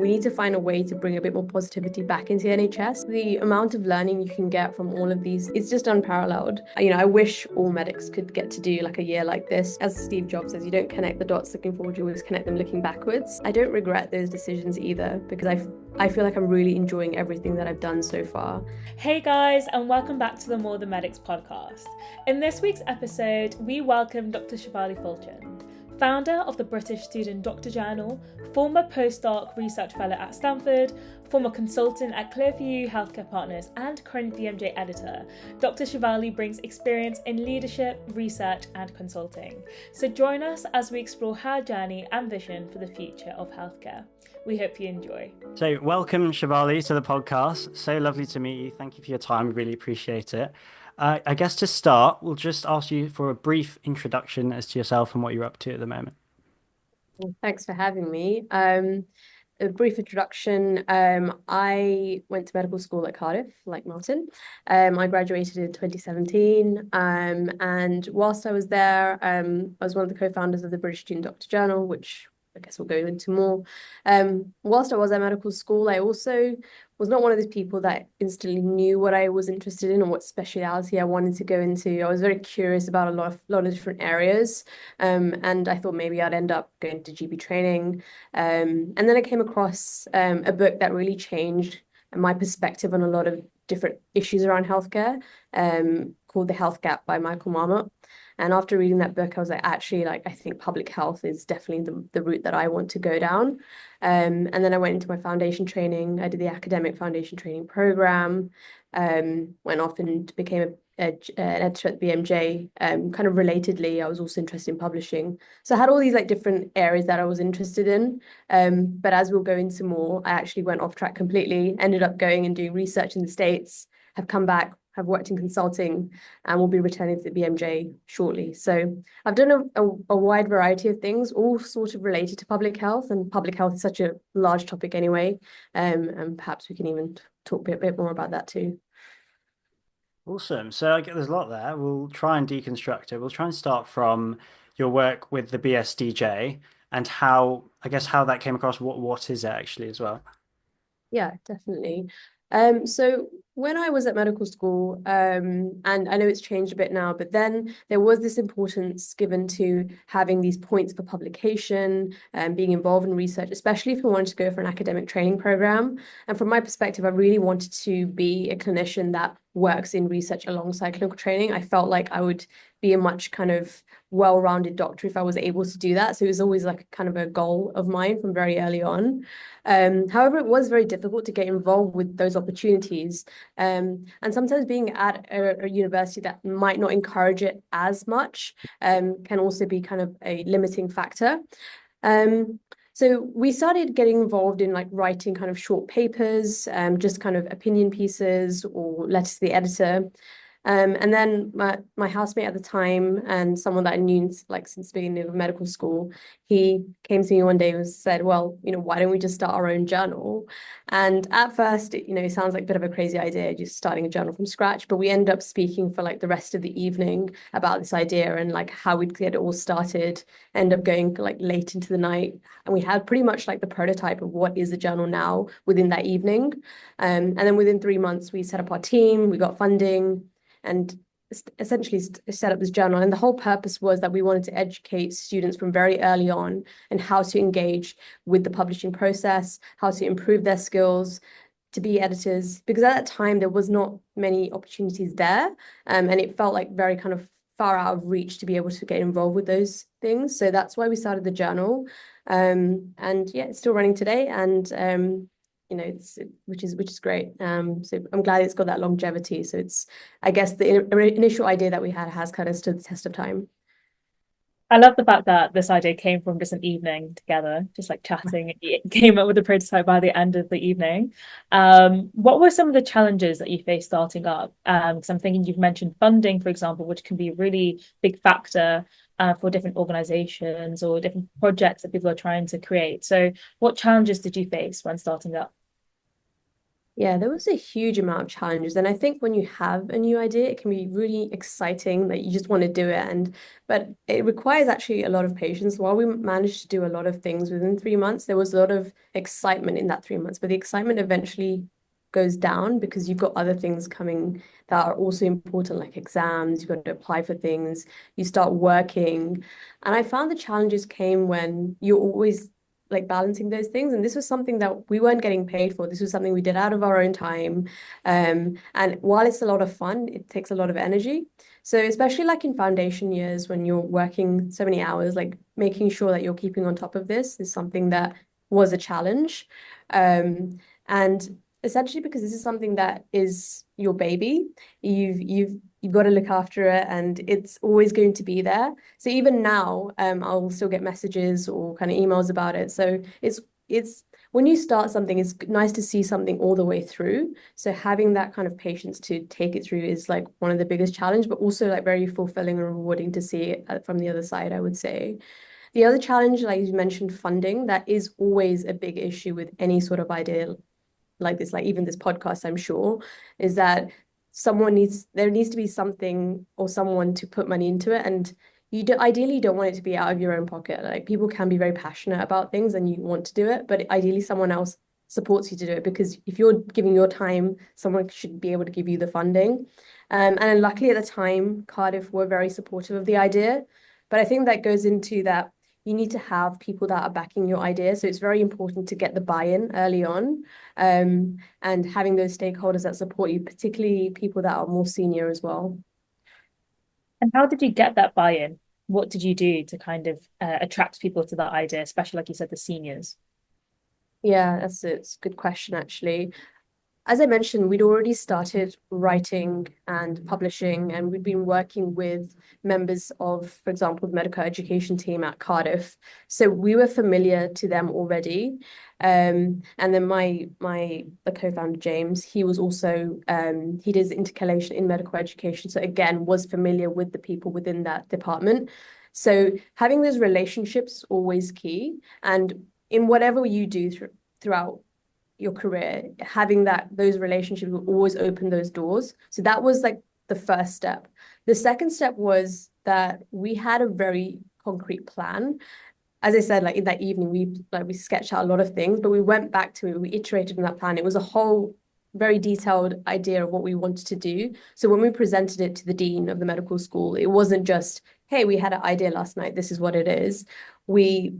We need to find a way to bring a bit more positivity back into the NHS. The amount of learning you can get from all of these, it's just unparalleled. I wish all medics could get to do like a year like this. As Steve Jobs says, you don't connect the dots looking forward, you always connect them looking backwards. I don't regret those decisions either, because I feel like I'm really enjoying everything that I've done so far. Hey guys, and welcome back to the More Than Medics podcast. In this week's episode, we welcome Dr. Shivali Fulchand, founder of the British Student Doctor Journal, former postdoc research fellow at Stanford, former consultant at Clearview Healthcare Partners, and current BMJ editor. Dr. Shivali brings experience in leadership, research, and consulting. So join us as we explore her journey and vision for the future of healthcare. We hope you enjoy. So welcome, Shivali, to the podcast. So lovely to meet you. Thank you for your time. We really appreciate it. I guess to start, we'll just ask you for a brief introduction as to yourself and what you're up to at the moment. Thanks for having me. A brief introduction. I went to medical school at Cardiff, like Martin. I graduated in 2017. And whilst I was there, I was one of the co-founders of the British Student Doctor Journal, which I guess we'll go into more. Whilst I was at medical school, I also was not one of those people that instantly knew what I was interested in or what speciality I wanted to go into. I was very curious about a lot of different areas, and I thought maybe I'd end up going to GP training. And then I came across a book that really changed my perspective on a lot of different issues around healthcare, called The Health Gap by Michael Marmot. And after reading that book, I was like, actually, I think public health is definitely the route that I want to go down. And then I went into my foundation training. I did the academic foundation training program, went off and became an editor at BMJ. Kind of relatedly, I was also interested in publishing. So I had all these different areas that I was interested in. But as we'll go into more, I actually went off track completely, ended up going and doing research in the States, have come back, have worked in consulting, and will be returning to the BMJ shortly. So I've done a wide variety of things, all sort of related to public health, and public health is such a large topic anyway. And perhaps we can even talk a bit more about that too. Awesome. So I get there's a lot there. We'll try and deconstruct it. We'll try and start from your work with the BSDJ and how that came across. What is it actually as well? Yeah, definitely. So when I was at medical school, and I know it's changed a bit now, but then there was this importance given to having these points for publication and being involved in research, especially if you wanted to go for an academic training program. And from my perspective, I really wanted to be a clinician that works in research alongside clinical training. I felt like I would be a much kind of well-rounded doctor if I was able to do that. So it was always kind of a goal of mine from very early on. However, it was very difficult to get involved with those opportunities. And sometimes being at a university that might not encourage it as much can also be kind of a limiting factor. So we started getting involved in writing kind of short papers, just kind of opinion pieces or letters to the editor. And then my housemate at the time and someone that I knew since the beginning of medical school, he came to me one day and said, well, why don't we just start our own journal? And at first, it sounds like a bit of a crazy idea, just starting a journal from scratch. But we ended up speaking for the rest of the evening about this idea and how we'd get it all started, end up going late into the night. And we had pretty much the prototype of what is the journal now within that evening. And then within 3 months, we set up our team, we got funding, and essentially set up this journal. And the whole purpose was that we wanted to educate students from very early on and how to engage with the publishing process, how to improve their skills to be editors, because at that time there was not many opportunities there, and it felt very kind of far out of reach to be able to get involved with those things. So that's why we started the journal, and yeah, it's still running today, and which is great. So I'm glad it's got that longevity. So it's, I guess, the initial idea that we had has kind of stood the test of time. I love the fact that this idea came from just an evening together, just chatting. It came up with a prototype by the end of the evening. What were some of the challenges that you faced starting up? Because I'm thinking you've mentioned funding, for example, which can be a really big factor for different organizations or different projects that people are trying to create. So what challenges did you face when starting up? Yeah, there was a huge amount of challenges. And I think when you have a new idea, it can be really exciting that you just want to do it. But it requires actually a lot of patience. While we managed to do a lot of things within 3 months, there was a lot of excitement in that 3 months. But the excitement eventually goes down because you've got other things coming that are also important, like exams, you've got to apply for things, you start working. And I found the challenges came when you're always like balancing those things. And this was something that we weren't getting paid for. This was something we did out of our own time. And while it's a lot of fun, it takes a lot of energy. So especially like in foundation years when you're working so many hours, like making sure that you're keeping on top of this is something that was a challenge. And essentially because this is something that is your baby, you've got to look after it and it's always going to be there. So even now, I'll still get messages or kind of emails about it. So it's when you start something, it's nice to see something all the way through. So having that kind of patience to take it through is like one of the biggest challenge, but also like very fulfilling and rewarding to see it from the other side, I would say. The other challenge, like you mentioned, funding, that is always a big issue with any sort of idea like this, like even this podcast, I'm sure, is that there needs to be something or someone to put money into it. And ideally, you don't want it to be out of your own pocket. Like people can be very passionate about things and you want to do it, but ideally someone else supports you to do it because if you're giving your time, someone should be able to give you the funding. And luckily at the time, Cardiff were very supportive of the idea. But I think that goes into that you need to have people that are backing your idea. So it's very important to get the buy-in early on, and having those stakeholders that support you, particularly people that are more senior as well. And how did you get that buy-in? What did you do to kind of attract people to that idea, especially like you said, the seniors? Yeah, it's a good question, actually. As I mentioned, we'd already started writing and publishing, and we'd been working with members of, for example, the medical education team at Cardiff. So we were familiar to them already. And then the co-founder James, he was also he does intercalation in medical education. So again, was familiar with the people within that department. So having those relationships is always key. And in whatever you do throughout your career, having those relationships will always open those doors. So that was like the first step. The second step was that we had a very concrete plan. As I said, like in that evening, we sketched out a lot of things, but we went back to it, we iterated on that plan. It was a whole very detailed idea of what we wanted to do. So when we presented it to the dean of the medical school, it wasn't just, hey, we had an idea last night, this is what it is. We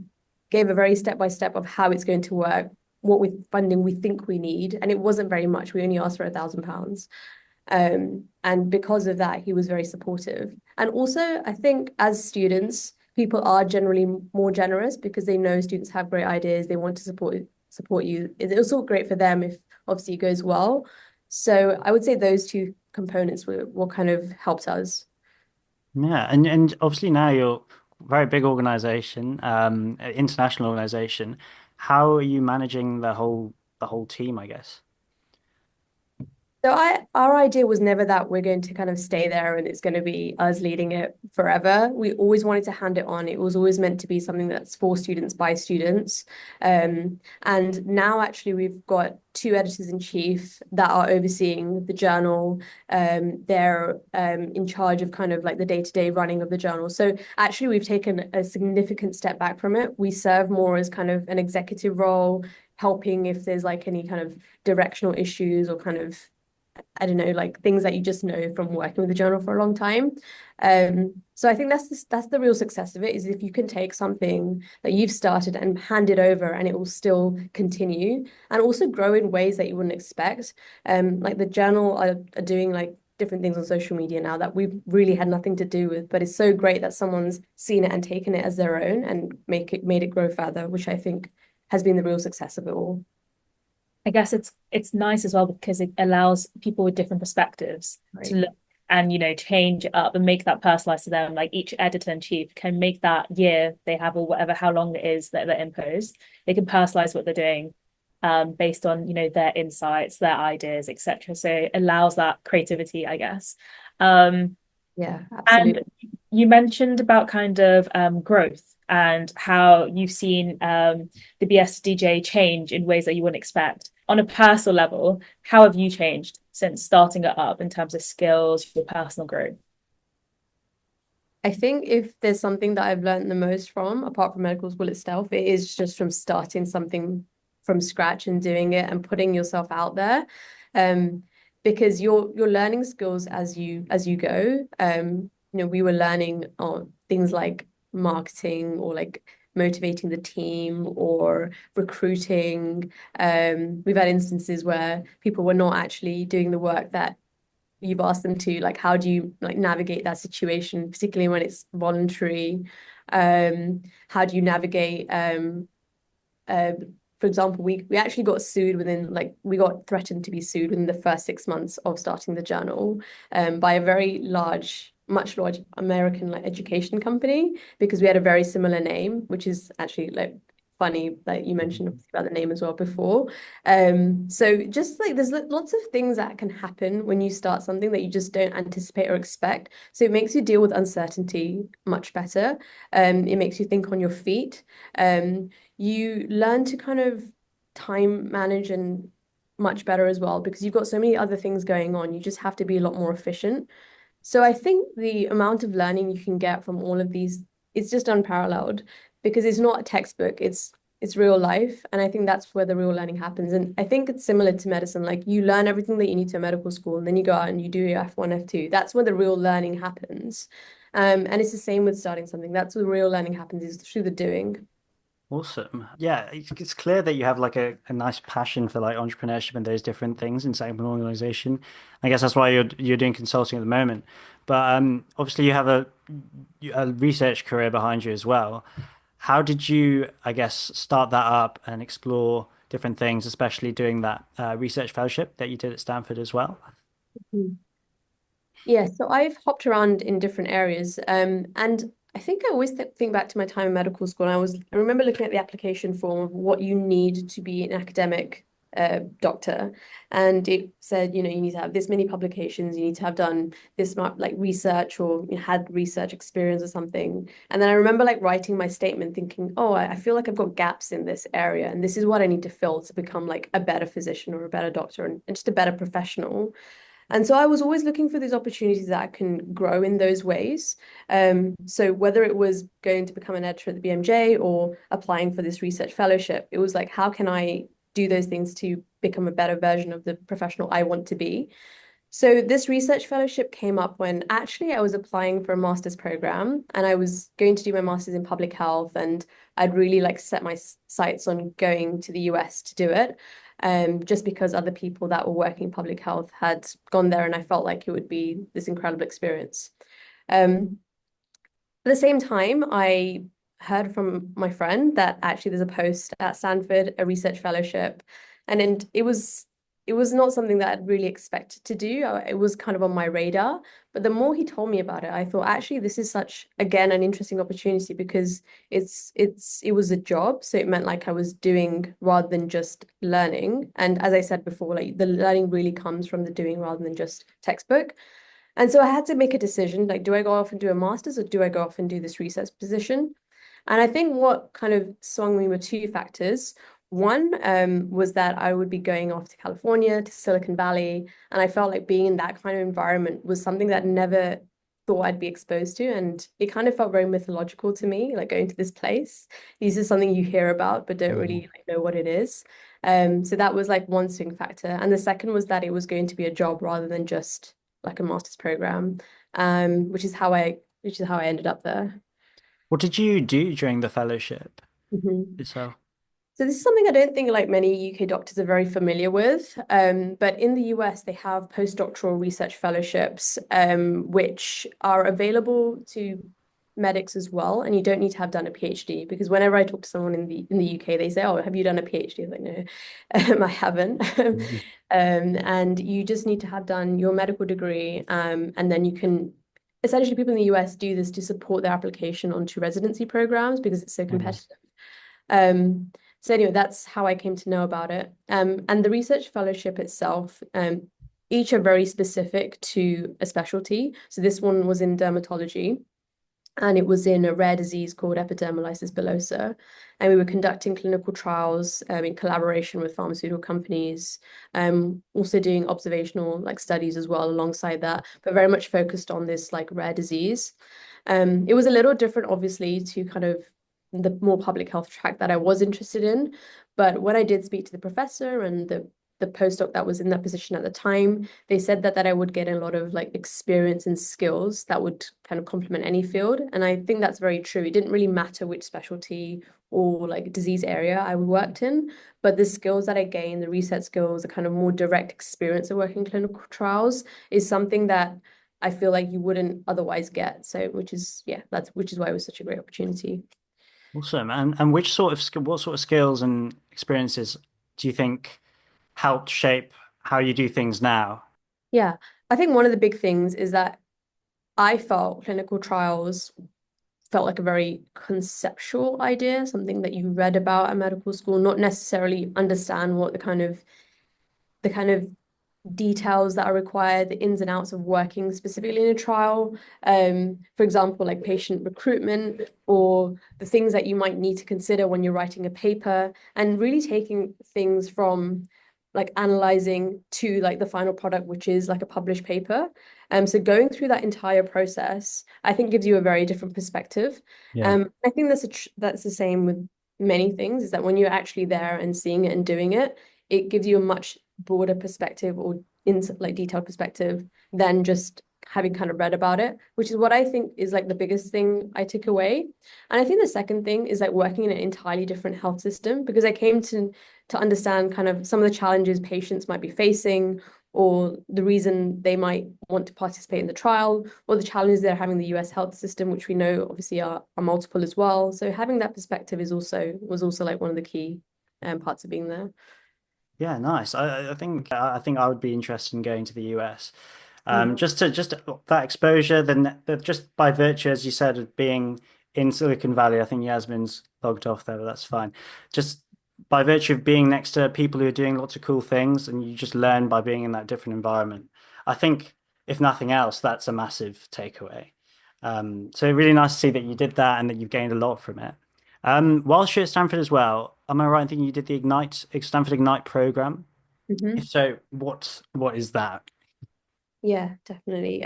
gave a very step by step of how it's going to work, what with funding we think we need. And it wasn't very much. We only asked for £1,000. And because of that, he was very supportive. And also, I think as students, people are generally more generous because they know students have great ideas. They want to support you. It's also great for them if obviously it goes well. So I would say those two components were what kind of helped us. Yeah, and obviously now you're a very big organization, international organization. How are you managing the whole team, I guess? So our idea was never that we're going to kind of stay there and it's going to be us leading it forever. We always wanted to hand it on. It was always meant to be something that's for students by students. And now actually we've got two editors in chief that are overseeing the journal. They're in charge of kind of like the day-to-day running of the journal. So actually we've taken a significant step back from it. We serve more as kind of an executive role, helping if there's like any kind of directional issues or kind of I don't know, like things that you just know from working with the journal for a long time. So I think that's the real success of it is if you can take something that you've started and hand it over and it will still continue and also grow in ways that you wouldn't expect. Like the journal are doing like different things on social media now that we've really had nothing to do with, but it's so great that someone's seen it and taken it as their own and made it grow further, which I think has been the real success of it all. I guess it's nice as well because it allows people with different perspectives to Right. look and change it up and make that personalized to them. Like each editor in chief can make that year they have or whatever how long it is that they're imposed. They can personalize what they're doing based on their insights, their ideas, etc. So it allows that creativity, I guess. Um, Yeah, and absolutely. you mentioned about kind of growth and how you've seen the BSDJ change in ways that you wouldn't expect. on a personal level, how have you changed since starting it up in terms of skills, your personal growth? I think if there's something that I've learned the most from, apart from medical school itself, it is just from starting something from scratch and doing it and putting yourself out there. Um, because you're learning skills as you go. We were learning on things like marketing or like motivating the team or recruiting. We've had instances where people were not actually doing the work that you've asked them to, like how do you like navigate that situation, particularly when it's voluntary. How do you navigate uh, for example, we actually got sued within like we got threatened to be sued within the first 6 months of starting the journal by a very much large American like education company because we had a very similar name, which is actually like funny that you mentioned about the name as well before. So just like there's lots of things that can happen when you start something that you just don't anticipate or expect. So it makes you deal with uncertainty much better. It makes you think on your feet. You learn to kind of time manage and much better as well because you've got so many other things going on. You just have to be a lot more efficient. So I think the amount of learning you can get from all of these, it's just unparalleled because it's not a textbook, it's real life. And I think that's where the real learning happens. And I think it's similar to medicine. Like you learn everything that you need to medical school, and then you go out and you do your F1, F2. That's where the real learning happens. And it's the same with starting something. That's where the real learning happens is through the doing. Awesome. Yeah, it's clear that you have like a nice passion for like entrepreneurship and those different things inside of an organization. I guess that's why you're doing consulting at the moment. But obviously you have a research career behind you as well. How did you, I guess, start that up and explore different things, especially doing that research fellowship that you did at Stanford as well? Mhm. Yeah, so I've hopped around in different areas. And I think I always think back to my time in medical school. And I remember looking at the application form of what you need to be an academic doctor. And it said, you need to have this many publications, you need to have done this much like research or had research experience or something. And then I remember like writing my statement thinking, oh, I feel like I've got gaps in this area. And this is what I need to fill to become like a better physician or a better doctor and just a better professional. And so I was always looking for these opportunities that I can grow in those ways. So whether it was going to become an editor at the BMJ or applying for this research fellowship, it was like, how can I do those things to become a better version of the professional I want to be? So this research fellowship came up when actually I was applying for a master's program and I was going to do my master's in public health and I'd really like set my sights on going to the US to do it. Just because other people that were working in public health had gone there and I felt like it would be this incredible experience. Um, at the same time, I heard from my friend that actually there's a post at Stanford, a research fellowship, and it was not something that I'd really expected to do. It was kind of on my radar, but the more he told me about it, I thought actually this is such again an interesting opportunity because it was a job, so it meant like I was doing rather than just learning. And as I said before, like the learning really comes from the doing rather than just textbook. And so I had to make a decision, like, do I go off and do a master's or do I go off and do this research position? And I think what kind of swung me were two factors. One was that I would be going off to California, to Silicon Valley, and I felt like being in that kind of environment was something that I never thought I'd be exposed to. And it kind of felt very mythological to me, like going to this place. This is something you hear about, but don't really like, know what it is. So that was like one swing factor. And the second was that it was going to be a job rather than just like a master's program, which is how I ended up there. What did you do during the fellowship Mhm. itself? So this is something I don't think like many UK doctors are very familiar with. But in the US, they have postdoctoral research fellowships, which are available to medics as well. And you don't need to have done a PhD because whenever I talk to someone in the UK, they say, "Oh, have you done a PhD?" I'm like, no, I haven't. Mhm. And you just need to have done your medical degree, and then you can. Essentially, people in the US do this to support their application onto residency programs because it's so Mhm. competitive. So anyway, that's how I came to know about it. And the research fellowship itself, each are very specific to a specialty. So this one was in dermatology. and it was in a rare disease called epidermolysis bullosa. And we were conducting clinical trials in collaboration with pharmaceutical companies, also doing observational like studies as well alongside that, but very much focused on this like rare disease. It was a little different, obviously, to kind of the more public health track that I was interested in. But when I did speak to the professor and the postdoc that was in that position at the time, they said that I would get a lot of like experience and skills that would kind of complement any field. And I think that's very true. It didn't really matter which specialty or like disease area I worked in, but the skills that I gained, the research skills, the kind of more direct experience of working clinical trials is something that I feel like you wouldn't otherwise get. So, which is why it was such a great opportunity. Awesome. And which sort of what sort of skills and experiences do you think helped shape how you do things now? Yeah, I think one of the big things is that I felt clinical trials felt like a very conceptual idea, something that you read about at medical school, not necessarily understand what the kind of details that are required, the ins and outs of working specifically in a trial. For example, like patient recruitment or the things that you might need to consider when you're writing a paper, and really taking things from like analyzing to like the final product, which is like a published paper. So going through that entire process, I think gives you a very different perspective. Yeah. I think that's the same with many things, is that when you're actually there and seeing it and doing it, it gives you a much broader perspective or in like detailed perspective than just having kind of read about it, which is what I think is like the biggest thing I took away. And I think the second thing is like working in an entirely different health system, because I came to understand kind of some of the challenges patients might be facing, or the reason they might want to participate in the trial, or the challenges they're having in the US health system, which we know obviously are multiple as well. So having that perspective was also like one of the key parts of being there. Yeah, nice. I think I would be interested in going to the US. Mm. Just that exposure, then just by virtue, as you said, of being in Silicon Valley. I think Yasmin's logged off there, but that's fine. Just by virtue of being next to people who are doing lots of cool things, and you just learn by being in that different environment. I think, if nothing else, that's a massive takeaway. So really nice to see that you did that and that you've gained a lot from it. Whilst you're at Stanford as well, am I right in thinking you did the Stanford Ignite program? If Mhm. so, what is that? Yeah, definitely.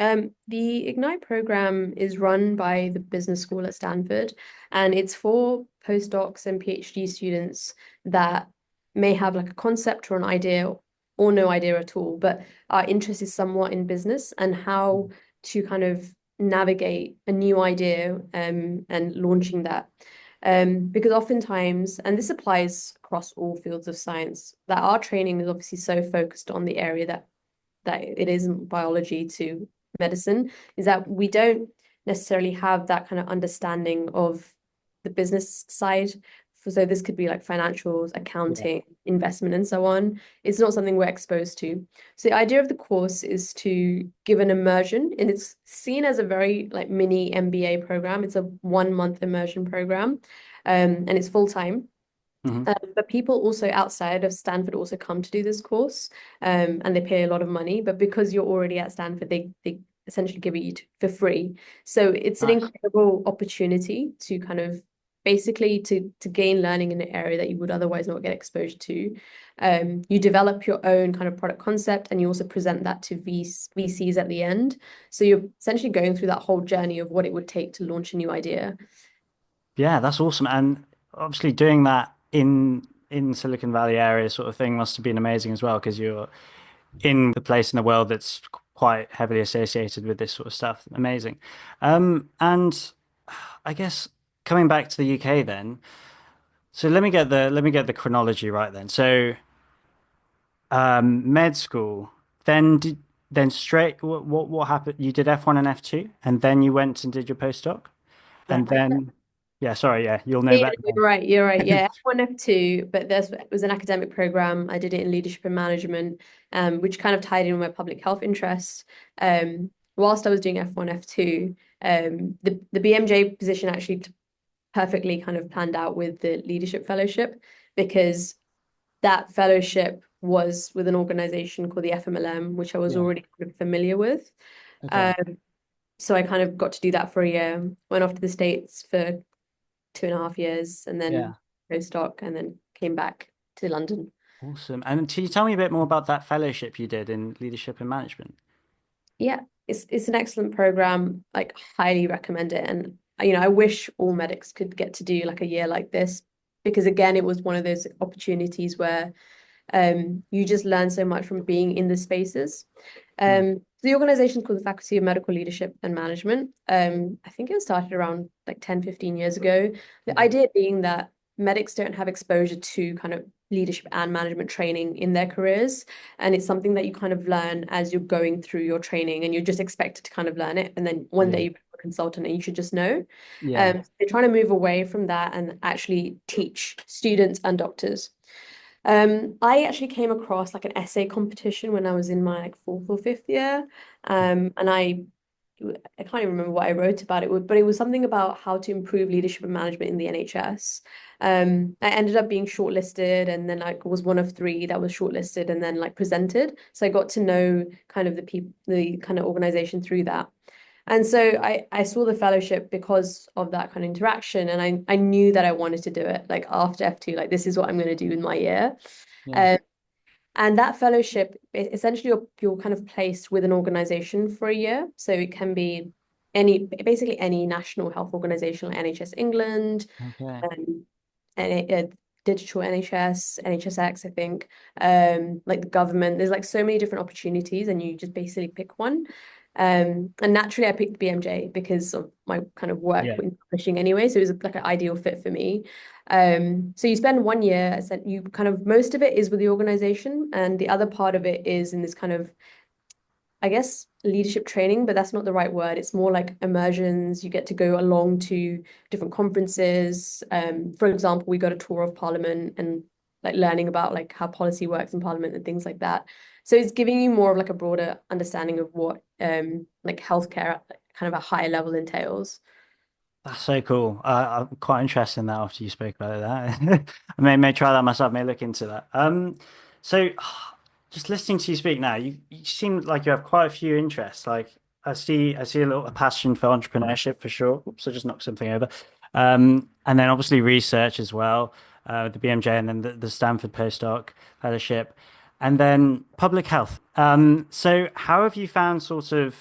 The Ignite program is run by the business school at Stanford, and it's for postdocs and PhD students that may have like a concept or an idea or no idea at all, but are interested somewhat in business and how to kind of navigate a new idea and launching that. Because oftentimes, and this applies across all fields of science, that our training is obviously so focused on the area that it isn't biology to medicine, is that we don't necessarily have that kind of understanding of the business side. So this could be like financials, Yeah. accounting, investment, and so on. It's not something we're exposed to. So the idea of the course is to give an immersion, and it's seen as a very like mini MBA program. It's a 1 month immersion program, and it's full time. Hmm. But people also outside of Stanford also come to do this course, and they pay a lot of money. But because you're already at Stanford, they essentially give it you for free. So it's an Nice. incredible opportunity to kind of basically to gain learning in an area that you would otherwise not get exposure to. You develop your own kind of product concept, and you also present that to VCs at the end. So you're essentially going through that whole journey of what it would take to launch a new idea. Yeah, that's awesome. And obviously doing that in Silicon Valley area sort of thing must have been amazing as well, because you're in the place in the world that's quite heavily associated with this sort of stuff. Amazing. And I guess coming back to the UK then, so let me get the chronology right then. So med school, then straight what happened? You did F1 and F2, and then you went and did your postdoc, Yeah. and then yeah, sorry, yeah, you'll know Yeah, better you're right. You're right. Yeah, F1, F2, but there's it was an academic program. I did it in leadership and management, which kind of tied in with my public health interests. Whilst I was doing F1, F2, the BMJ position actually perfectly kind of planned out with the leadership fellowship, because that fellowship was with an organization called the FMLM, which I was Yeah. already kind of familiar with. Okay. Um, So I kind of got to do that for a year, went off to the States for 2.5 years, and Yeah. then postdoc, and then came back to London. Awesome. And can you tell me a bit more about that fellowship you did in leadership and management? Yeah, it's an excellent program. Like, highly recommend it. And I wish all medics could get to do like a year like this, because again, it was one of those opportunities where you just learn so much from being in the spaces. Mm. The organization is called the Faculty of Medical Leadership and Management. I think it was started around like 10, 15 years ago. The Yeah. idea being that medics don't have exposure to kind of leadership and management training in their careers. And it's something that you kind of learn as you're going through your training, and you're just expected to kind of learn it. And then one day Yeah. you become a consultant and you should just know. Yeah. They're trying to move away from that and actually teach students and doctors. I actually came across like an essay competition when I was in my like fourth or fifth year. And I can't even remember what I wrote about it, but it was something about how to improve leadership and management in the NHS. I ended up being shortlisted, and then like was one of three that was shortlisted and then like presented. So I got to know kind of the people, the kind of organization through that. And so I saw the fellowship because of that kind of interaction, and I knew that I wanted to do it. Like after F2, like this is what I'm going to do in my year. Yeah. Um, and that fellowship, essentially you're kind of placed with an organization for a year. So it can be basically any national health organization, like NHS England, Okay. um, and digital NHS, NHSX, I think, like the government. There's like so many different opportunities, and you just basically pick one. And naturally, I picked BMJ because of my kind of work Yeah. in publishing anyway. So it was like an ideal fit for me. So you spend 1 year, you kind of most of it is with the organization, and the other part of it is in this kind of, I guess, leadership training, but that's not the right word. It's more like immersions. You get to go along to different conferences. For example, we got a tour of Parliament and like learning about like how policy works in Parliament and things like that. So it's giving you more of like a broader understanding of what like healthcare at kind of a higher level entails. That's so cool. I'm quite interested in that after you spoke about that. I may try that myself, may look into that. So just listening to you speak now, you seem like you have quite a few interests. Like I see a passion for entrepreneurship for sure. Oops, I just knocked something over. And then obviously research as well, the BMJ and then the Stanford postdoc fellowship, and then public health. So how have you found sort of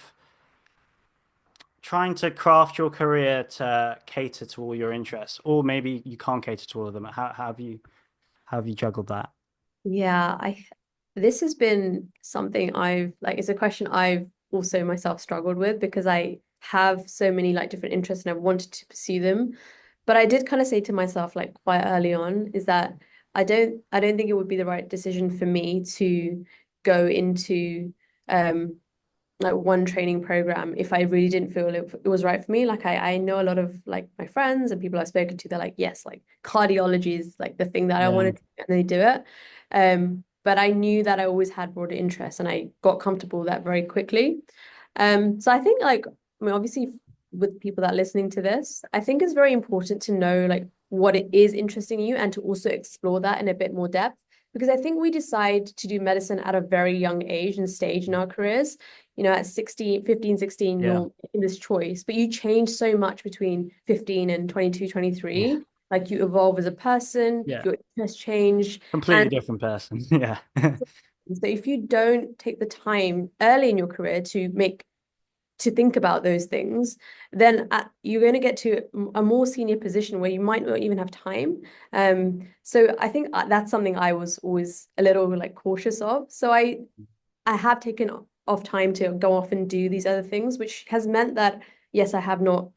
trying to craft your career to cater to all your interests, or maybe you can't cater to all of them. How have you juggled that? Yeah, this has been something I've like, it's a question I've also myself struggled with, because I have so many like different interests and I've wanted to pursue them. But I did kind of say to myself like quite early on is that I don't think it would be the right decision for me to go into like one training program if I really didn't feel it was right for me. Like I know a lot of like my friends and people I've spoken to, they're like, yes, like cardiology is like the thing that I Yeah, wanted to do, and they do it. But I knew that I always had broader interests, and I got comfortable with that very quickly. So I think like, I mean, obviously with people that are listening to this, I think it's very important to know like what it is interesting in you, and to also explore that in a bit more depth. Because I think we decide to do medicine at a very young age and stage in our careers. At 16, 15, 16, yeah, you're in this choice, but you change so much between 15 and 22, yeah, 23. Like you evolve as a person, yeah. your interests change. Completely And different person. Yeah, so if you don't take the time early in your career to think about those things, then you're going to get to a more senior position where you might not even have time. So I think that's something I was always a little like cautious of. So I have taken off time to go off and do these other things, which has meant that, yes, I have not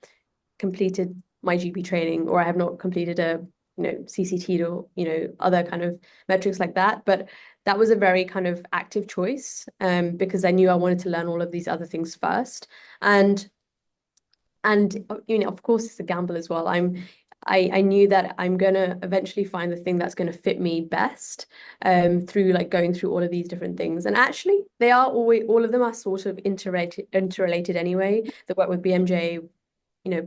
completed my GP training, or I have not completed a, CCT, or, other kind of metrics like that. But that was a very kind of active choice, because I knew I wanted to learn all of these other things first. And of course, it's a gamble as well. I knew that I'm gonna eventually find the thing that's gonna fit me best, through like going through all of these different things. And actually, they are always all of them are sort of interrelated anyway. The work with BMJ,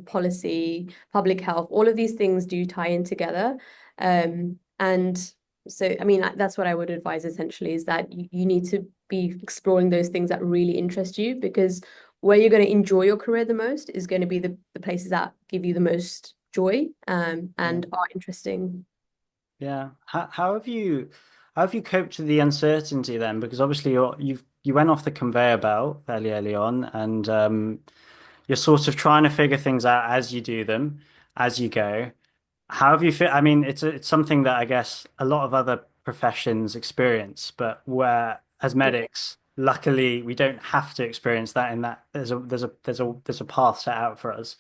policy, public health, all of these things do tie in together. And so, I mean, that's what I would advise essentially, is that you need to be exploring those things that really interest you, because where you're going to enjoy your career the most is going to be the places that give you the most joy and are interesting. Yeah. How have you coped with the uncertainty then? Because obviously you went off the conveyor belt fairly early on, and you're sort of trying to figure things out as you do them, as you go. How have you I mean, it's something that I guess a lot of other professions experience, but where as medics, luckily we don't have to experience that in that there's a path set out for us.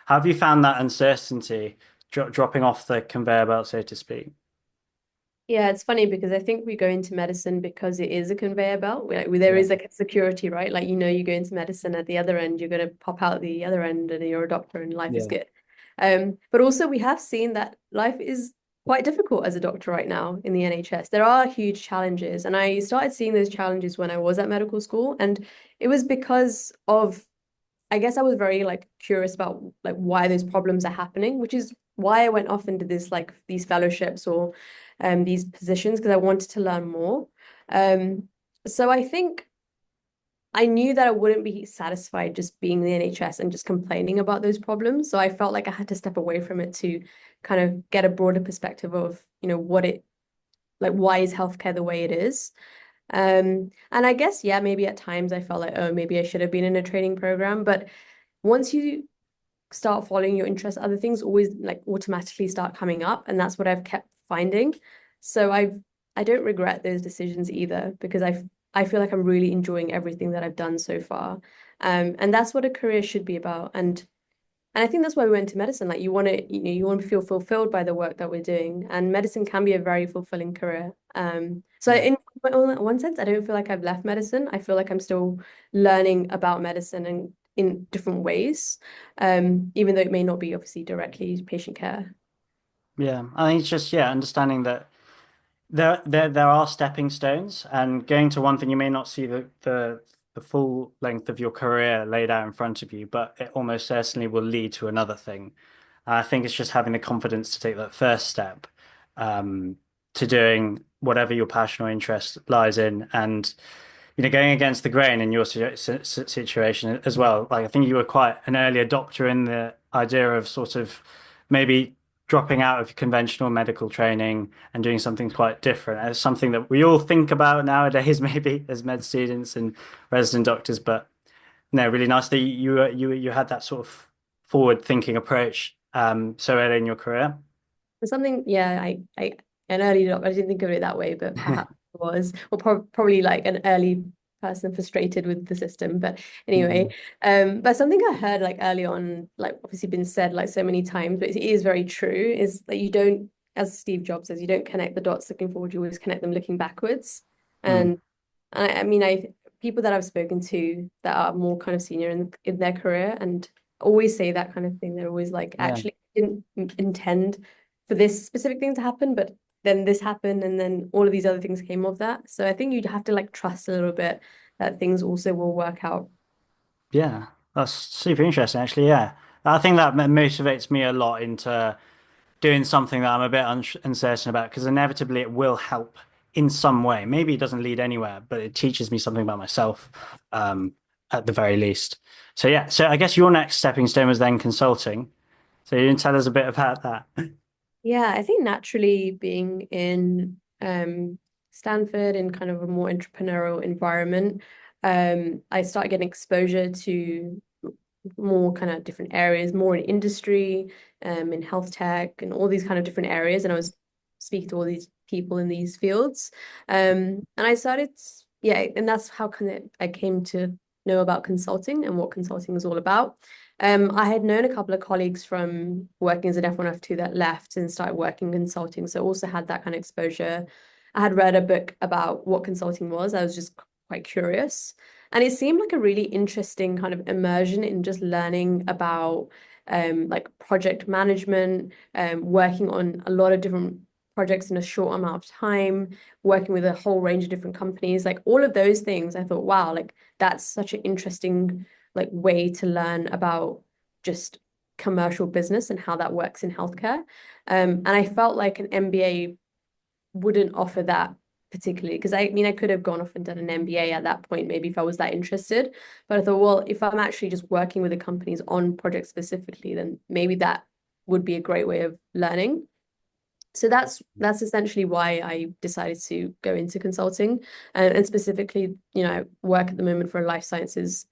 How have you found that uncertainty dropping off the conveyor belt, so to speak? Yeah, it's funny because I think we go into medicine because it is a conveyor belt. There Yeah. is like a security, right? Like, you go into medicine at the other end, you're going to pop out the other end and you're a doctor and life is Yeah. good. But also we have seen that life is quite difficult as a doctor right now in the NHS. There are huge challenges, and I started seeing those challenges when I was at medical school, and it was because of I guess I was very like curious about like why those problems are happening, which is why I went off into this like these fellowships or these positions because I wanted to learn more. Um, so I think I knew that I wouldn't be satisfied just being in the NHS and just complaining about those problems. So I felt like I had to step away from it to kind of get a broader perspective of, what it like why is healthcare the way it is. And I guess, yeah, maybe at times I felt like, oh, maybe I should have been in a training program. But once you start following your interests, other things always like automatically start coming up. And that's what I've kept finding. So I don't regret those decisions either because I feel like I'm really enjoying everything that I've done so far. And that's what a career should be about. And I think that's why we went to medicine. Like you want to feel fulfilled by the work that we're doing. And medicine can be a very fulfilling career. So Yeah. in one sense, I don't feel like I've left medicine. I feel like I'm still learning about medicine and in different ways, even though it may not be obviously directly patient care. Yeah. I think it's just, yeah, understanding that there are stepping stones, and going to one thing, you may not see the full length of your career laid out in front of you, but it almost certainly will lead to another thing. I think it's just having the confidence to take that first step um, to doing whatever your passion or interest lies in, and going against the grain in your situation as well. Like I think you were quite an early adopter in the idea of sort of maybe dropping out of conventional medical training and doing something quite different. It's something that we all think about nowadays, maybe as med students and resident doctors. But no, really nice that you had that sort of forward thinking approach so early in your career. Something, yeah, I an early adopter. I didn't think of it that way, but perhaps it was, or probably like an early person frustrated with the system. But anyway, Mhm. but something I heard like early on, like obviously been said like so many times, but it is very true, is that you don't, as Steve Jobs says, you don't connect the dots looking forward, you always connect them looking backwards. Mm. And I mean, people that I've spoken to that are more kind of senior in their career and always say that kind of thing. They're always like, Yeah. actually didn't intend for this specific thing to happen, but then this happened, and then all of these other things came of that. So I think you'd have to like trust a little bit that things also will work out. Yeah, that's super interesting, actually. Yeah, I think that motivates me a lot into doing something that I'm a bit uncertain about because inevitably it will help in some way. Maybe it doesn't lead anywhere, but it teaches me something about myself, um, at the very least. So yeah, so I guess your next stepping stone was then consulting. So you can tell us a bit about that. Yeah, I think naturally being in Stanford in kind of a more entrepreneurial environment, I started getting exposure to more kind of different areas, more in industry, in health tech, and all these kind of different areas. And I was speaking to all these people in these fields. And I started, yeah, and that's how kind of I came to know about consulting and what consulting is all about. I had known a couple of colleagues from working as an F1, F2 that left and started working consulting. So also had that kind of exposure. I had read a book about what consulting was. I was just quite curious. And it seemed like a really interesting kind of immersion in just learning about like project management, working on a lot of different projects in a short amount of time, working with a whole range of different companies, like all of those things. I thought, wow, like that's such an interesting like way to learn about just commercial business and how that works in healthcare. And I felt like an MBA wouldn't offer that particularly, because I mean I could have gone off and done an MBA at that point, maybe if I was that interested. But I thought, well, if I'm actually just working with the companies on projects specifically, then maybe that would be a great way of learning. So that's essentially why I decided to go into consulting, and specifically, I work at the moment for a life sciences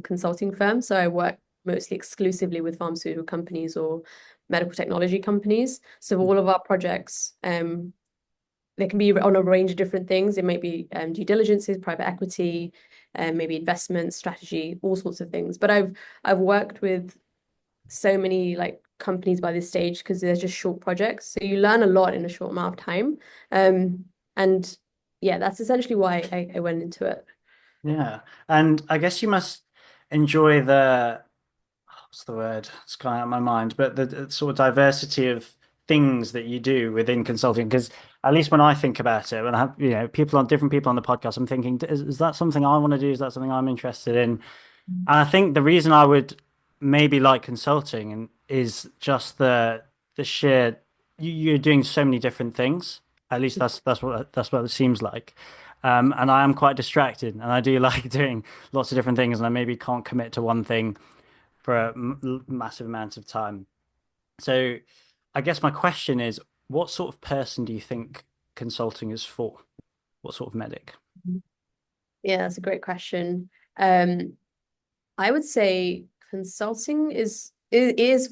consulting firm. So I work mostly exclusively with pharmaceutical companies or medical technology companies. So all of our projects, they can be on a range of different things. It might be due diligences, private equity, maybe investment strategy, all sorts of things. But I've worked with so many like companies by this stage because they're just short projects. So you learn a lot in a short amount of time. And yeah, that's essentially why I went into it. Yeah. And I guess you must enjoy the, what's the word? It's gone out of my mind, but the sort of diversity of things that you do within consulting. Because at least when I think about it, when I have, different people on the podcast, I'm thinking, is that something I want to do? Is that something I'm interested in? And I think the reason I would maybe like consulting and is just the sheer you're doing so many different things. At least that's what it seems like. And I am quite distracted, and I do like doing lots of different things, and I maybe can't commit to one thing for a massive amount of time. So, I guess my question is, what sort of person do you think consulting is for? What sort of medic? Yeah, that's a great question. Um, I would say consulting is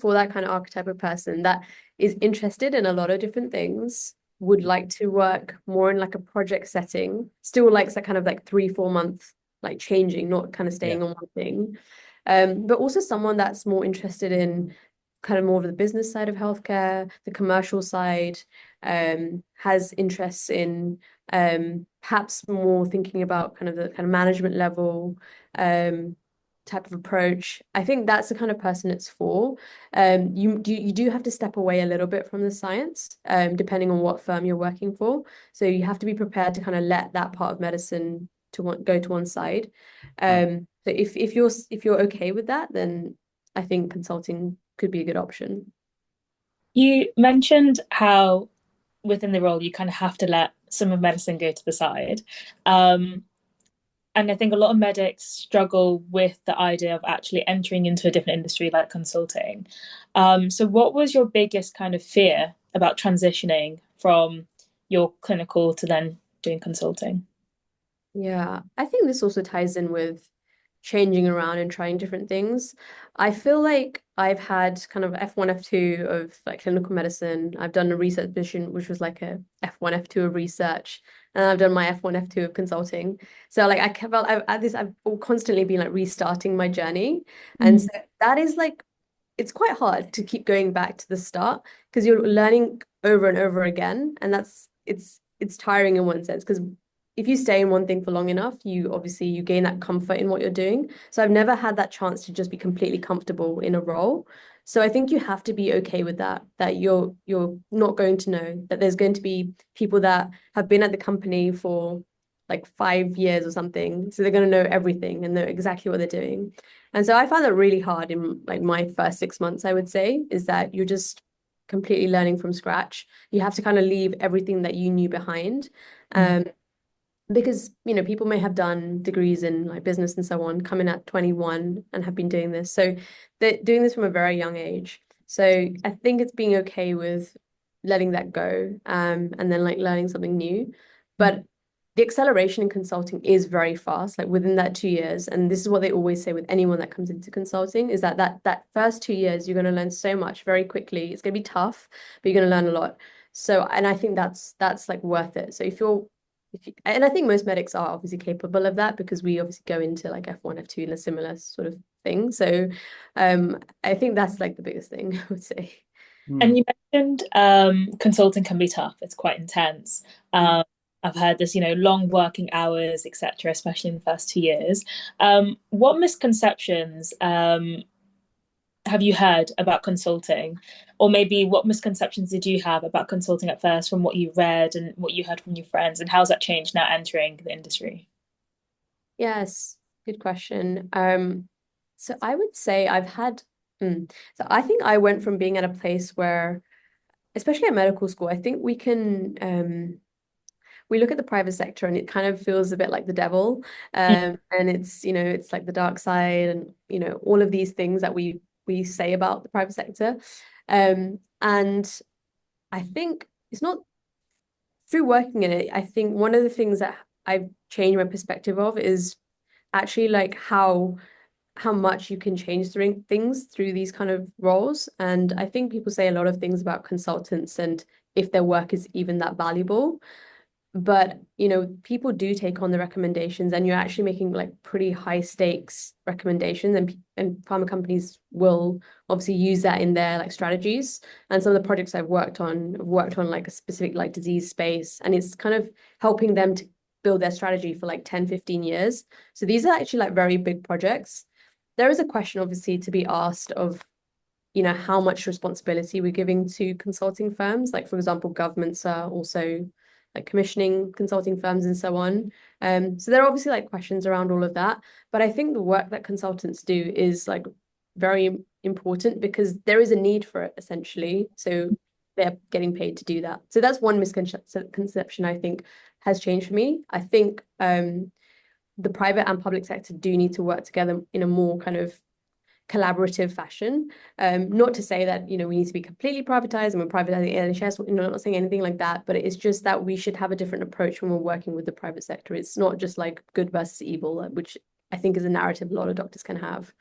for that kind of archetype of person that is interested in a lot of different things, would like to work more in like a project setting, still likes that kind of like 3-4 month like changing, not kind of Yeah. staying on one thing. But also someone that's more interested in kind of more of the business side of healthcare, the commercial side, has interests in perhaps more thinking about kind of the kind of management level, type of approach. I think that's the kind of person it's for. You do have to step away a little bit from the science, depending on what firm you're working for. So you have to be prepared to kind of let that part of medicine go to one side. Right. So if you're okay with that, then I think consulting could be a good option. You mentioned how within the role you kind of have to let some of medicine go to the side. Um, and I think a lot of medics struggle with the idea of actually entering into a different industry like consulting. So, what was your biggest kind of fear about transitioning from your clinical to then doing consulting? Yeah, I think this also ties in with changing around and trying different things. I feel like I've had kind of F1, F2 of like clinical medicine. I've done a research mission, which was like a F1, F2 of research, and I've done my F1, F2 of consulting. So like I've constantly been like restarting my journey, and Mm. so that is like it's quite hard to keep going back to the start because you're learning over and over again, and it's tiring in one sense because if you stay in one thing for long enough, you gain that comfort in what you're doing. So I've never had that chance to just be completely comfortable in a role. So I think you have to be okay with that you're not going to know, that there's going to be people that have been at the company for like 5 years or something. So they're going to know everything and know exactly what they're doing. And so I found that really hard in like my first 6 months, I would say, is that you're just completely learning from scratch. You have to kind of leave everything that you knew behind. Mm. Um, because people may have done degrees in like business and so on, coming at 21 and have been doing this. So they're doing this from a very young age. So I think it's being okay with letting that go, and then like learning something new. But the acceleration in consulting is very fast, like within that 2 years. And this is what they always say with anyone that comes into consulting is that first 2 years, you're going to learn so much very quickly. It's going to be tough, but you're going to learn a lot. So, and I think that's like worth it. So and I think most medics are obviously capable of that because we obviously go into like F1, F2 in a similar sort of thing. So I think that's like the biggest thing I would say. And you mentioned consulting can be tough. It's quite intense. I've heard this, long working hours, etc., especially in the first 2 years. What misconceptions have you heard about consulting? Or maybe what misconceptions did you have about consulting at first from what you read and what you heard from your friends? And how's that changed now entering the industry? Yes, good question. So I would say so I think I went from being at a place where, especially at medical school, I think we look at the private sector and it kind of feels a bit like the devil. And it's, it's like the dark side and, all of these things that we say about the private sector. And I think it's not through working in it. I think one of the things that I've changed my perspective of is actually like how much you can change things through these kind of roles. And I think people say a lot of things about consultants and if their work is even that valuable. But, people do take on the recommendations and you're actually making like pretty high stakes recommendations and pharma companies will obviously use that in their like strategies. And some of the projects I've worked on like a specific like disease space and it's kind of helping them to build their strategy for like 10, 15 years. So these are actually like very big projects. There is a question obviously to be asked of how much responsibility we're giving to consulting firms. Like, for example, governments are also like commissioning consulting firms and so on. So there are obviously like questions around all of that. But I think the work that consultants do is like very important because there is a need for it essentially. So they're getting paid to do that. So that's one misconception I think has changed for me. I think the private and public sector do need to work together in a more kind of collaborative fashion. Not to say that, we need to be completely privatized and we're privatizing NHS, not saying anything like that, but it's just that we should have a different approach when we're working with the private sector. It's not just like good versus evil, which I think is a narrative a lot of doctors can have.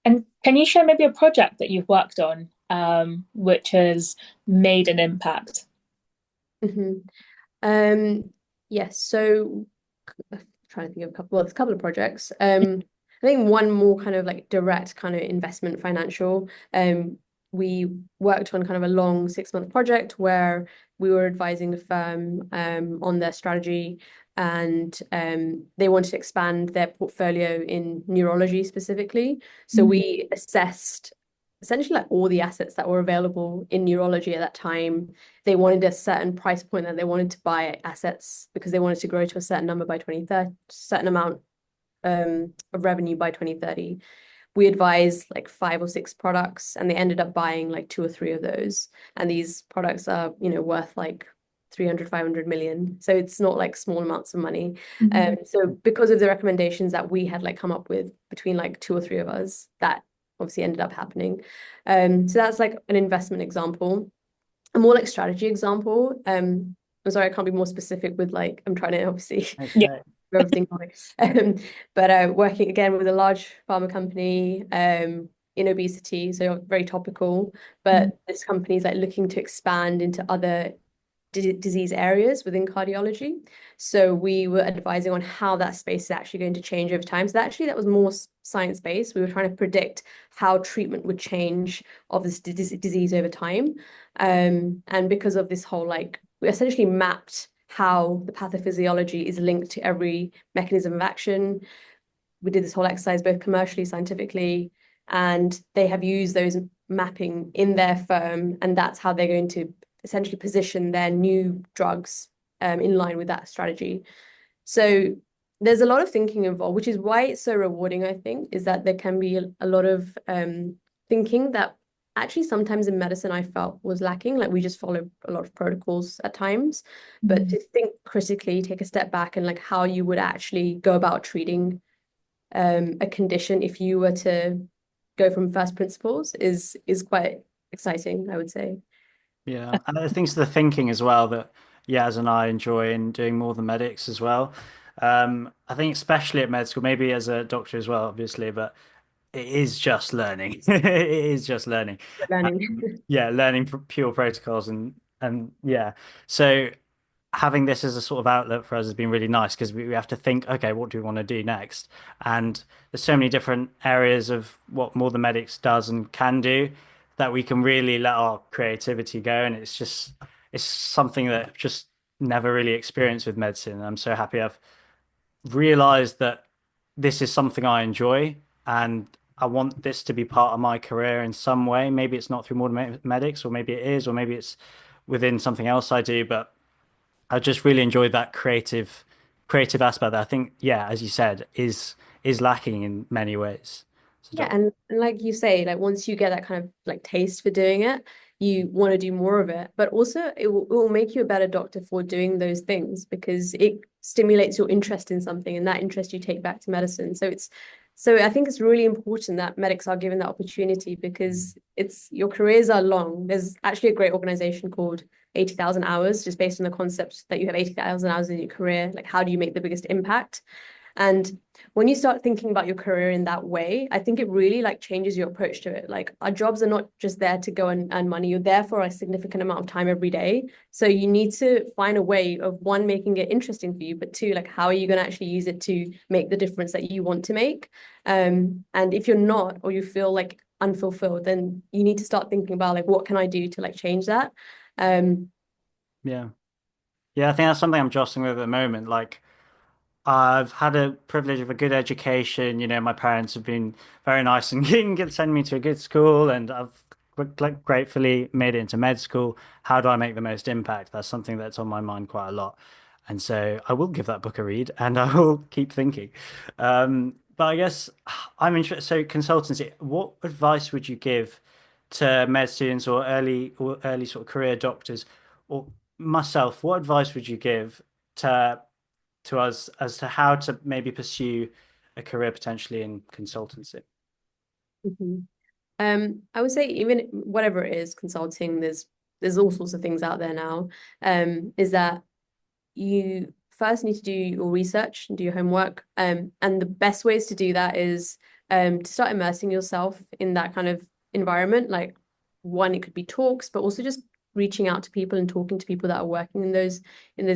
And can you share maybe a project that you've worked on which has made an impact? Mm-hmm. Yes, so I'm trying to think of there's a couple of projects. I think one more kind of like direct kind of investment financial. We worked on kind of a long 6-month project where we were advising the firm on their strategy and they wanted to expand their portfolio in neurology specifically. So we assessed essentially like all the assets that were available in neurology at that time. They wanted a certain price point that they wanted to buy assets because they wanted to grow to a certain number by 2030, certain amount of revenue by 2030. We advised like 5 or 6 products and they ended up buying like 2 or 3 of those. And these products are, worth like 300, 500 million. So it's not like small amounts of money. So because of the recommendations that we had like come up with between like 2 or 3 of us, that obviously ended up happening. So that's like an investment example. A more like strategy example. I'm sorry, I can't be more specific with like, I'm trying to obviously Okay. everything. But working again with a large pharma company in obesity, so very topical. But this company is like looking to expand into other disease areas within cardiology. So we were advising on how that space is actually going to change over time. So that was more science-based. We were trying to predict how treatment would change of this disease over time. And because of this whole like, we essentially mapped how the pathophysiology is linked to every mechanism of action. We did this whole exercise both commercially, scientifically, and they have used those mapping in their firm, and that's how they're going to essentially position their new drugs in line with that strategy. So there's a lot of thinking involved, which is why it's so rewarding, I think, is that there can be a lot of thinking that actually sometimes in medicine I felt was lacking. Like we just follow a lot of protocols at times, but to think critically, take a step back and like how you would actually go about treating a condition if you were to go from first principles is quite exciting, I would say. Yeah, and I think it's the thinking as well that Yaz and I enjoy in doing more than medics as well. I think especially at med school, maybe as a doctor as well, obviously, but it is just learning. It is just learning. Learning. Yeah, learning pure protocols and yeah. So having this as a sort of outlet for us has been really nice because we have to think, okay, what do we want to do next? And there's so many different areas of what More Than Medics does and can do that we can really let our creativity go. And it's something that I've just never really experienced with medicine. And I'm so happy I've realized that this is something I enjoy and I want this to be part of my career in some way. Maybe it's not through More Than Medics, or maybe it is, or maybe it's within something else I do, but I just really enjoyed that creative aspect that I think, yeah, as you said, is lacking in many ways. So Yeah, and like you say, like once you get that kind of like taste for doing it, you want to do more of it. But also it will make you a better doctor for doing those things because it stimulates your interest in something, and that interest you take back to medicine. So I think it's really important that medics are given that opportunity because it's your careers are long. There's actually a great organization called 80,000 hours, just based on the concept that you have 80,000 hours in your career. Like, how do you make the biggest impact? And when you start thinking about your career in that way, I think it really like changes your approach to it. Like, our jobs are not just there to go and earn money. You're there for a significant amount of time every day. So you need to find a way of, one, making it interesting for you, but two, like, how are you going to actually use it to make the difference that you want to make? And if you're not, or you feel like unfulfilled, then you need to start thinking about like, what can I do to like change that? Yeah. Yeah, I think that's something I'm jostling with at the moment. Like, I've had a privilege of a good education. My parents have been very nice and send me to a good school, and I've like gratefully made it into med school. How do I make the most impact? That's something that's on my mind quite a lot. And so I will give that book a read and I will keep thinking. But I guess I'm interested. So consultancy, what advice would you give to med students or early sort of career doctors or myself? What advice would you give to us as to how to maybe pursue a career potentially in consultancy? Mhm. I would say even whatever it is, consulting, there's all sorts of things out there now. Is that you first need to do your research and do your homework. And the best ways to do that is to start immersing yourself in that kind of environment. Like, one, it could be talks, but also just reaching out to people and talking to people that are working in those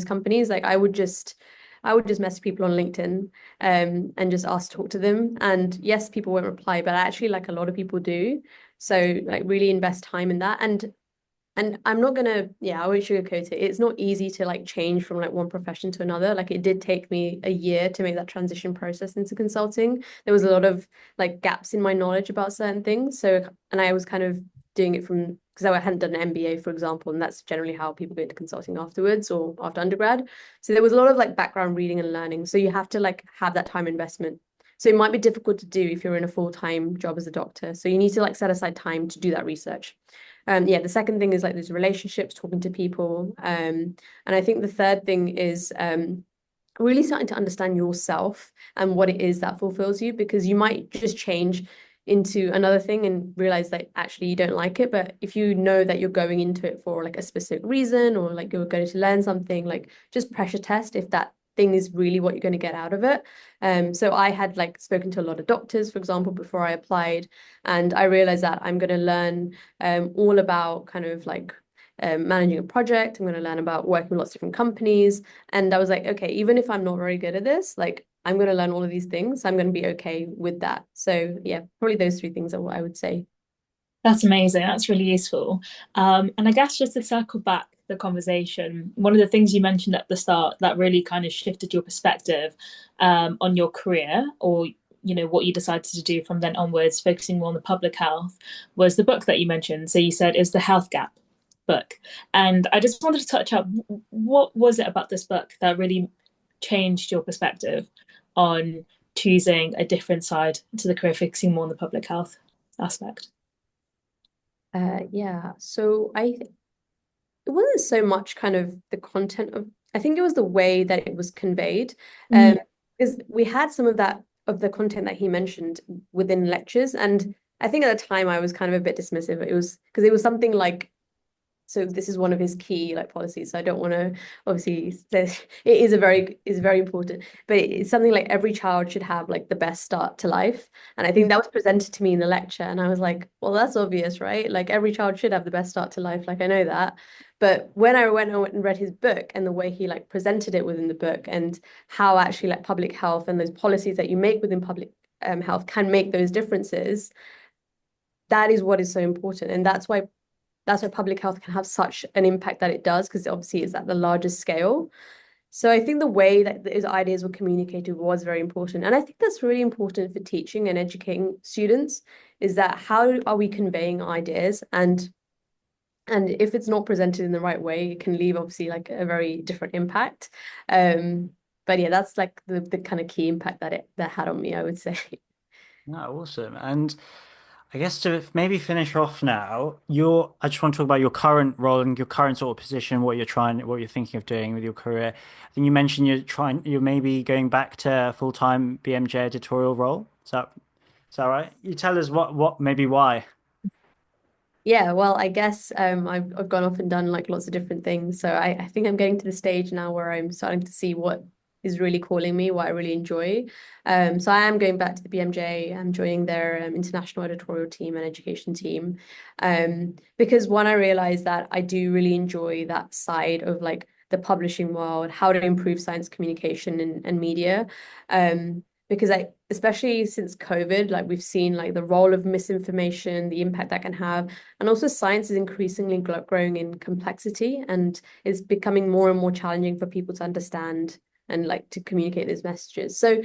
companies. Like, I would just message people on LinkedIn and just ask to talk to them. And yes, people won't reply, but actually like a lot of people do. So like really invest time in that. And I'm not gonna, yeah, I won't sugarcoat it. It's not easy to like change from like one profession to another. Like, it did take me a year to make that transition process into consulting. There was a lot of like gaps in my knowledge about certain things. So, and I was kind of doing it from, because I hadn't done an MBA, for example, and that's generally how people go into consulting afterwards or after undergrad. So there was a lot of like background reading and learning. So you have to like have that time investment. So it might be difficult to do if you're in a full-time job as a doctor. So you need to like set aside time to do that research. Yeah, the second thing is like those relationships, talking to people. And I think the third thing is really starting to understand yourself and what it is that fulfills you, because you might just change into another thing and realize that actually you don't like it. But if you know that you're going into it for like a specific reason, or like you're going to learn something, like just pressure test if that thing is really what you're going to get out of it. So I had like spoken to a lot of doctors, for example, before I applied, and I realized that I'm going to learn all about kind of like managing a project. I'm going to learn about working with lots of different companies. And I was like, okay, even if I'm not very good at this, like I'm going to learn all of these things. I'm going to be okay with that. So yeah, probably those three things are what I would say. That's amazing. That's really useful. And I guess just to circle back the conversation, one of the things you mentioned at the start that really kind of shifted your perspective on your career, or what you decided to do from then onwards, focusing more on the public health, was the book that you mentioned. So you said it's the Health Gap book, and I just wanted to touch up, what was it about this book that really changed your perspective on choosing a different side to the career, focusing more on the public health aspect? Yeah, so it wasn't so much kind of the content of, I think it was the way that it was conveyed. Mm. Because we had some of the content that he mentioned within lectures, and I think at the time I was kind of a bit dismissive. It was because it was something like, so this is one of his key like policies. So I don't want to, obviously it is very important, but it's something like every child should have like the best start to life. And I think that was presented to me in the lecture, and I was like, well, that's obvious, right? Like, every child should have the best start to life. Like, I know that. But when I went and read his book, and the way he like presented it within the book, and how actually like public health and those policies that you make within public health can make those differences, that is what is so important. And that's why public health can have such an impact that it does, because obviously it's at the largest scale. So I think the way that those ideas were communicated was very important. And I think that's really important for teaching and educating students, is that how are we conveying ideas, and if it's not presented in the right way, it can leave obviously like a very different impact. But yeah, that's like the kind of key impact that had on me, I would say. No, awesome. And I guess to maybe finish off now, I just want to talk about your current role and your current sort of position, what you're thinking of doing with your career. I think you mentioned you're maybe going back to a full-time BMJ editorial role. Is that right? You tell us maybe why. Yeah, well, I guess I've gone off and done like lots of different things. So I think I'm getting to the stage now where I'm starting to see what is really calling me, what I really enjoy. So I am going back to the BMJ. I'm joining their international editorial team and education team. Because one, I realized that I do really enjoy that side of like the publishing world, how to improve science communication and media. Because especially since COVID, like we've seen like the role of misinformation, the impact that can have, and also science is increasingly growing in complexity and is becoming more and more challenging for people to understand and like to communicate those messages. So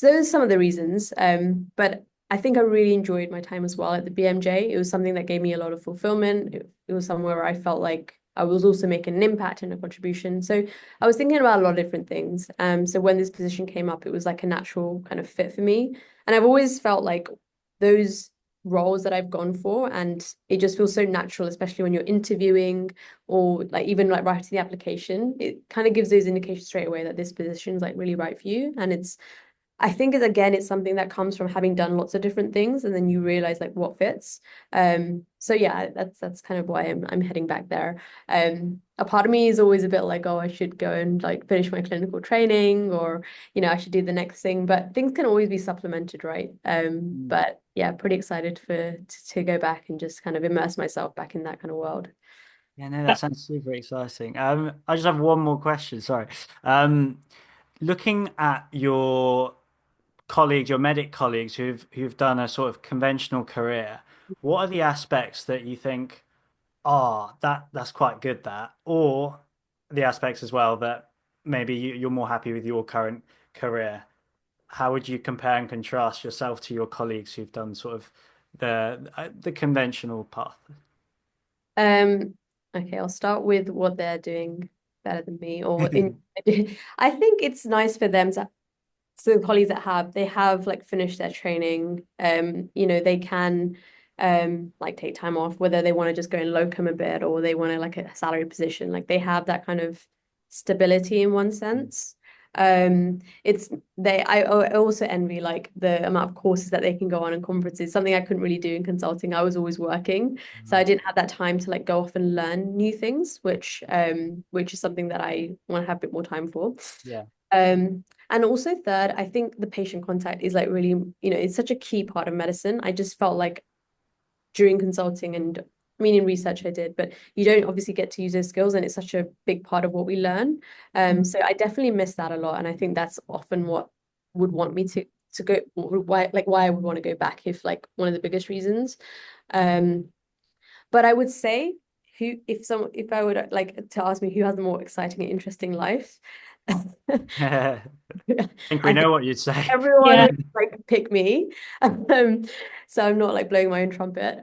those are some of the reasons. But I think I really enjoyed my time as well at the BMJ. It was something that gave me a lot of fulfillment. It was somewhere where I felt like I was also making an impact and a contribution. So I was thinking about a lot of different things. So when this position came up, it was like a natural kind of fit for me. And I've always felt like those roles that I've gone for, and it just feels so natural, especially when you're interviewing or like even like writing the application. It kind of gives those indications straight away that this position is like really right for you. And I think it's something that comes from having done lots of different things, and then you realize like what fits. So yeah, that's kind of why I'm heading back there. A part of me is always a bit like, oh, I should go and like finish my clinical training, or I should do the next thing. But things can always be supplemented, right? Mm. But yeah, pretty excited to go back and just kind of immerse myself back in that kind of world. Yeah, no, that sounds super exciting. I just have one more question. Sorry. Um, Looking at your colleagues, your medic colleagues who've done a sort of conventional career, what are the aspects that you think, that's quite good that, or the aspects as well that maybe you're more happy with your current career? How would you compare and contrast yourself to your colleagues who've done sort of the conventional path? Um, okay, I'll start with what they're doing better than me, or in. I think it's nice for them to, so the colleagues that they have like finished their training. They can like take time off, whether they want to just go and locum a bit or they want to like a salary position. Like they have that kind of stability in one sense. It's they I also envy like the amount of courses that they can go on and conferences, something I couldn't really do in consulting. I was always working, so I didn't have that time to like go off and learn new things, which is something that I want to have a bit more time for. Yeah. And also third, I think the patient contact is like really, it's such a key part of medicine. I just felt like during consulting and I mean in research I did, but you don't obviously get to use those skills and it's such a big part of what we learn. So I definitely miss that a lot. And I think that's often what would want me to go, why I would want to go back, if like one of the biggest reasons. Um, but I would say if I would like to ask me who has a more exciting and interesting life, I think we I know what you'd say. everyone Yeah. would like pick me. So I'm not like blowing my own trumpet.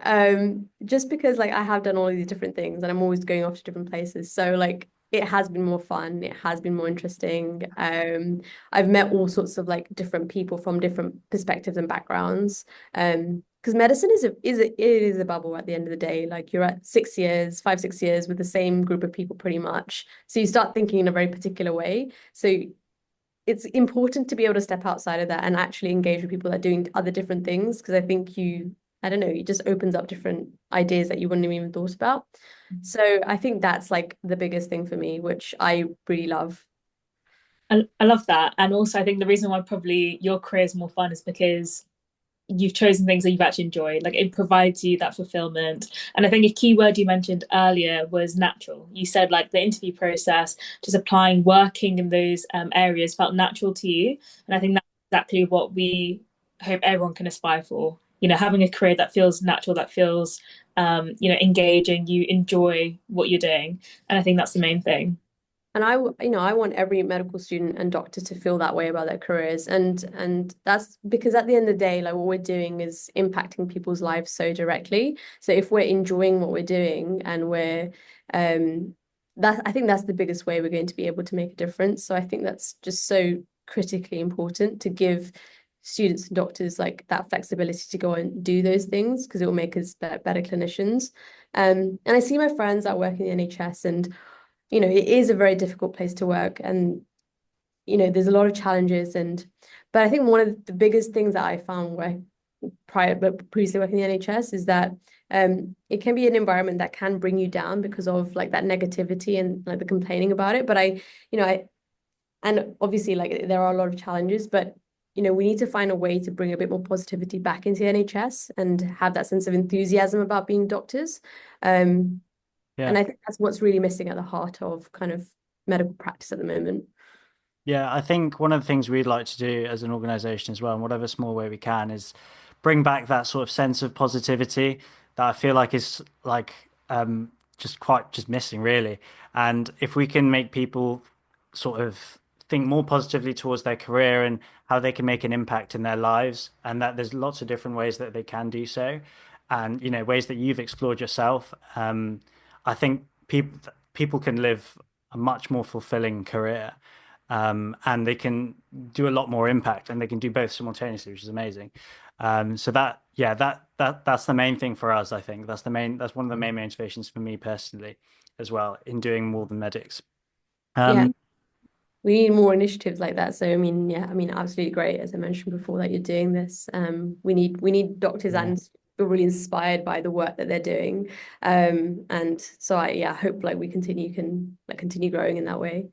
Just because like I have done all of these different things and I'm always going off to different places. So like it has been more fun, it has been more interesting. I've met all sorts of like different people from different perspectives and backgrounds. Because medicine it is a bubble at the end of the day. Like you're at 6 years, 5, 6 years with the same group of people pretty much. So you start thinking in a very particular way. So it's important to be able to step outside of that and actually engage with people that are doing other different things, because I think I don't know, it just opens up different ideas that you wouldn't have even thought about. So I think that's like the biggest thing for me, which I really love. I love that. And also, I think the reason why probably your career is more fun is because you've chosen things that you've actually enjoyed. Like it provides you that fulfillment. And I think a key word you mentioned earlier was natural. You said like the interview process, just applying, working in those areas felt natural to you. And I think that's exactly what we hope everyone can aspire for. Having a career that feels natural, that feels, engaging, you enjoy what you're doing. And I think that's the main thing. And I want every medical student and doctor to feel that way about their careers. And that's because at the end of the day, like what we're doing is impacting people's lives so directly. So if we're enjoying what we're doing and um, I think that's the biggest way we're going to be able to make a difference. So I think that's just so critically important to give students and doctors like that flexibility to go and do those things, because it will make us better clinicians. And I see my friends that work in the NHS, and it is a very difficult place to work, and there's a lot of challenges. But I think one of the biggest things that I found previously working in the NHS is that it can be an environment that can bring you down because of like that negativity and like the complaining about it. But and obviously like there are a lot of challenges, but we need to find a way to bring a bit more positivity back into the NHS and have that sense of enthusiasm about being doctors. And Yeah. I think that's what's really missing at the heart of kind of medical practice at the moment. Yeah, I think one of the things we'd like to do as an organization as well, in whatever small way we can, is bring back that sort of sense of positivity that I feel like is like just missing really. And if we can make people sort of think more positively towards their career and how they can make an impact in their lives, and that there's lots of different ways that they can do so, and ways that you've explored yourself, I think people can live a much more fulfilling career, and they can do a lot more impact, and they can do both simultaneously, which is amazing. So that's the main thing for us. I think that's one of the main motivations for me personally as well in doing More Than Medics. Yeah, Um, we need more initiatives like that. So absolutely great, as I mentioned before, that you're doing this. We need doctors yeah. and feel really inspired by the work that they're doing. And so I hope like we continue growing in that way.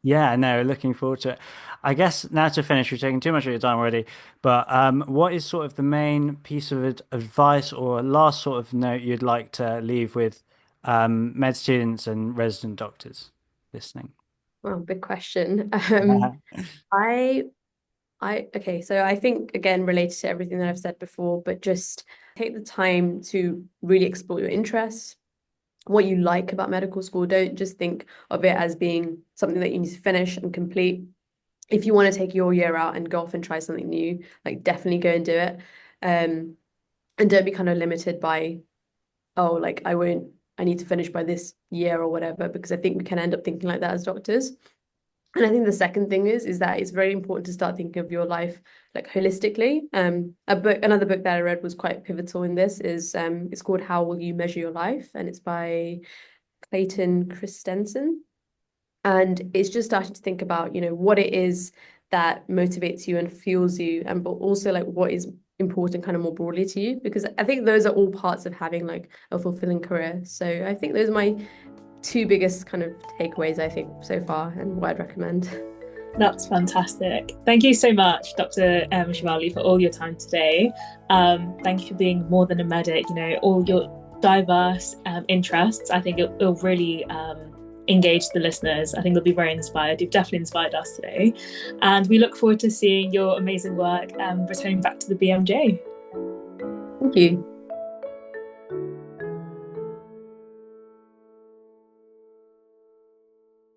Yeah, no, looking forward to it. I guess now to finish, we're taking too much of your time already, but what is sort of the main piece of advice or last sort of note you'd like to leave with med students and resident doctors listening? Well, big question. I okay, so I think again related to everything that I've said before, but just take the time to really explore your interests, what you like about medical school. Don't just think of it as being something that you need to finish and complete. If you want to take your year out and go off and try something new, like definitely go and do it. And don't be kind of limited by, oh, like I need to finish by this year or whatever, because I think we can end up thinking like that as doctors. And I think the second thing is that it's very important to start thinking of your life like holistically. Another book that I read was quite pivotal in this is it's called How Will You Measure Your Life? And it's by Clayton Christensen. And it's just starting to think about, what it is that motivates you and fuels you, and but also like what is important kind of more broadly to you, because I think those are all parts of having like a fulfilling career. So I think those are my two biggest kind of takeaways, I think, so far, and what I'd recommend. That's fantastic. Thank you so much, Dr. Shivali, for all your time today. Thank you for being more than a medic, all your diverse interests. I think it'll really engage the listeners. I think they'll be very inspired. You've definitely inspired us today. And we look forward to seeing your amazing work returning back to the BMJ. Thank you.